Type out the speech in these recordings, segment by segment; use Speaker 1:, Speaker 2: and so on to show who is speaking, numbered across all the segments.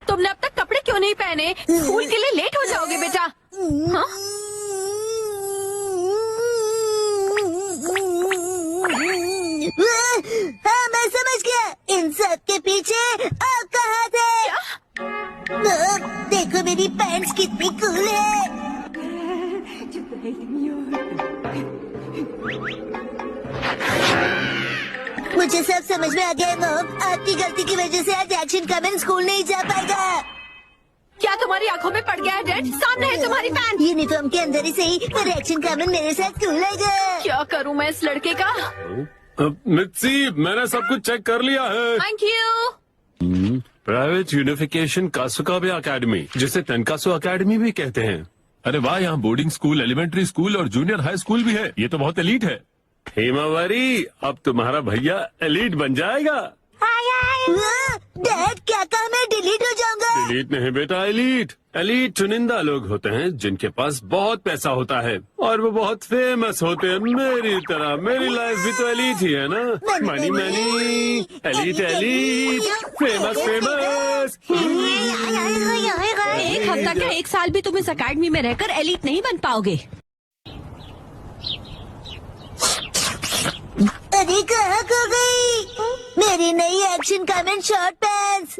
Speaker 1: तुमने अब तक कपड़े क्यों नहीं पहने? स्कूल के लिए लेट हो जाओगे बेटा। हाँ?
Speaker 2: हाँ, मैं समझ गया। इन सब के पीछे आप कहाँ थे? देखो मेरी पैंट्स कितनी कूल है। मुझे सब समझ में आ गया है मॉम। आपकी गलती की वजह से आज एक्शन कमेंट स्कूल नहीं जा पाएगा।
Speaker 1: क्या तुम्हारी आंखों में पड़ गया है डैड? सामने है तुम्हारी पैंट।
Speaker 2: यूनिफॉर्म के अंदर ही सही, पर एक्शन कमेंट मेरे साथ स्कूल आएगा।
Speaker 1: क्या करूं मैं इस लड़के का?
Speaker 3: मित्सी, मैंने सब कुछ चेक कर लिया है।
Speaker 1: Thank you.
Speaker 3: Private unification Kasukabe academy, जिसे तेनकासु अकेडमी भी कहते हैं। अरे वाह, यहाँ बोर्डिंग स्कूल, एलिमेंट्री स्कूल और जूनियर हाई स्कूल भी है। ये तो बहुत एलीट है। हेमावरी, अब तुम्हारा भैया एलीट बन जाएगा।
Speaker 2: डैड, क्या कहा मैं डिलीट हो जाऊंगा?
Speaker 3: एलीट नहीं बेटा, एलीट। एलीट चुनिंदा लोग होते हैं जिनके पास बहुत पैसा होता है और वो बहुत फेमस होते हैं। मेरी तरह मेरी लाइफ भी तो एलीट ही है ना। Money money, elite elite, famous famous.
Speaker 1: एक हफ्ता क्या, एक साल भी तुम इस अकेडमी में रहकर एलीट नहीं बन पाओगे।
Speaker 2: अरे कहाँ खो गई मेरी नई action comment short pants?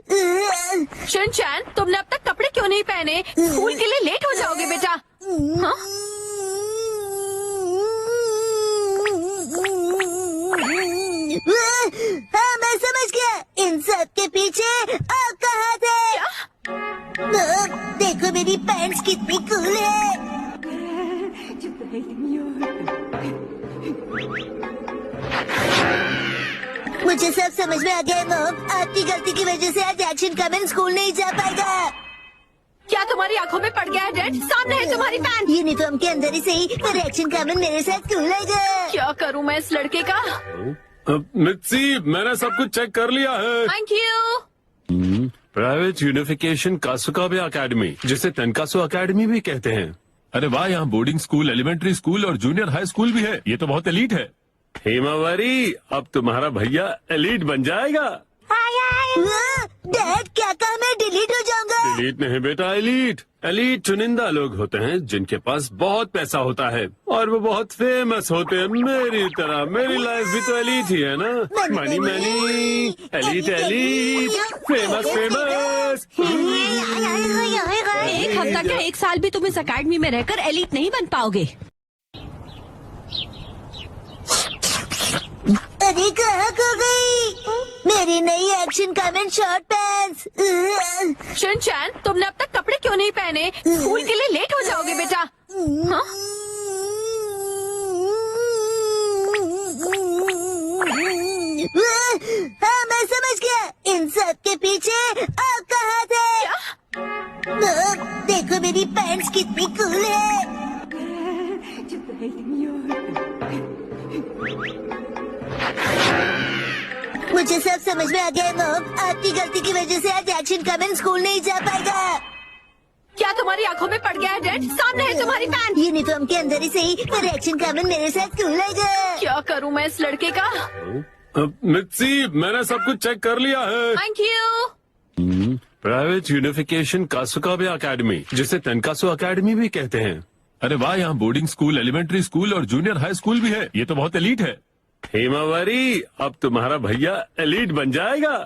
Speaker 1: Shinchan, तुमने अब तक कपड़े क्यों नहीं पहने? स्कूल के लिए लेट हो जाओगे बेटा। हाँ?
Speaker 2: हाँ, मैं समझ गया। इन सब के पीछे आप कहाँ थे? देखो मेरी पैंट्स कितनी कूल है। मुझे सब समझ में आ गया है मॉम। आपकी गलती की वजह से आज एक्शन कमेंट स्कूल नहीं जा पाएगा।
Speaker 1: क्या तुम्हारी आंखों में पड़ गया है डैड? सामने है तुम्हारी पैंट।
Speaker 2: यूनिफॉर्म के अंदर ही सही, पर एक्शन कमेंट मेरे साथ स्कूल आएगा।
Speaker 1: क्या करूं मैं इस लड़के का?
Speaker 3: मित्सी, मैंने सब कुछ चेक कर लिया है।
Speaker 1: Thank you.
Speaker 3: Private unification Kasukabe academy, जिसे तेनकासु अकेडमी भी कहते हैं। अरे वाह, यहाँ बोर्डिंग स्कूल, एलिमेंट्री स्कूल और जूनियर हाई स्कूल भी है। ये तो बहुत एलीट है। हेमावरी, अब तुम्हारा भैया एलीट बन जाएगा।
Speaker 2: डैड, क्या कहा मैं डिलीट हो जाऊंगा?
Speaker 3: एलीट नहीं बेटा, एलीट। एलीट चुनिंदा लोग होते हैं जिनके पास बहुत पैसा होता है और वो बहुत फेमस होते हैं। मेरी तरह मेरी लाइफ भी तो एलीट ही है ना। Money money, elite elite, famous famous.
Speaker 1: एक हफ्ता क्या, एक साल भी तुम इस अकेडमी में रहकर एलीट नहीं बन पाओगे।
Speaker 2: अरे कहाँ खो गई मेरी नई action comment short pants?
Speaker 1: Shinchan, तुमने अब तक कपड़े क्यों नहीं पहने? स्कूल के लिए लेट हो जाओगे बेटा। हाँ?
Speaker 2: हाँ, मैं समझ गया। इन सब के पीछे आप कहाँ थे? देखो मेरी पैंट्स कितनी कूल है। मुझे सब समझ में आ गया है मॉम। आपकी गलती की वजह से आज एक्शन कमेंट स्कूल नहीं जा पाएगा।
Speaker 1: क्या तुम्हारी आंखों में पड़ गया है डैड? सामने है तुम्हारी पैंट।
Speaker 2: यूनिफॉर्म के अंदर ही सही, पर एक्शन कमेंट मेरे साथ स्कूल आएगा।
Speaker 1: क्या करूं मैं इस लड़के का?
Speaker 3: मित्सी, मैंने सब कुछ चेक कर लिया है।
Speaker 1: Thank you.
Speaker 3: Private unification Kasukabe academy, जिसे तेनकासु अकेडमी भी कहते हैं। अरे वाह, यहाँ बोर्डिंग स्कूल, एलिमेंट्री स्कूल और जूनियर हाई स्कूल भी है। ये तो बहुत एलीट है। हेमावरी, अब तुम्हारा भैया एलीट बन जाएगा।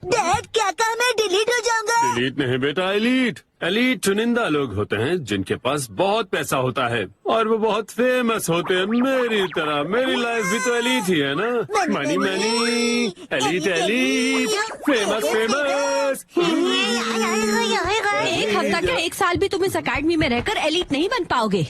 Speaker 2: डैड, क्या कहा मैं डिलीट हो जाऊंगा?
Speaker 3: एलीट नहीं बेटा, एलीट। एलीट चुनिंदा लोग होते हैं जिनके पास बहुत पैसा होता है और वो बहुत फेमस होते हैं। मेरी तरह मेरी लाइफ भी तो एलीट ही है ना। Money money, elite elite, famous famous.
Speaker 1: एक हफ्ता क्या, एक साल भी तुम इस अकेडमी में रहकर एलीट नहीं बन पाओगे।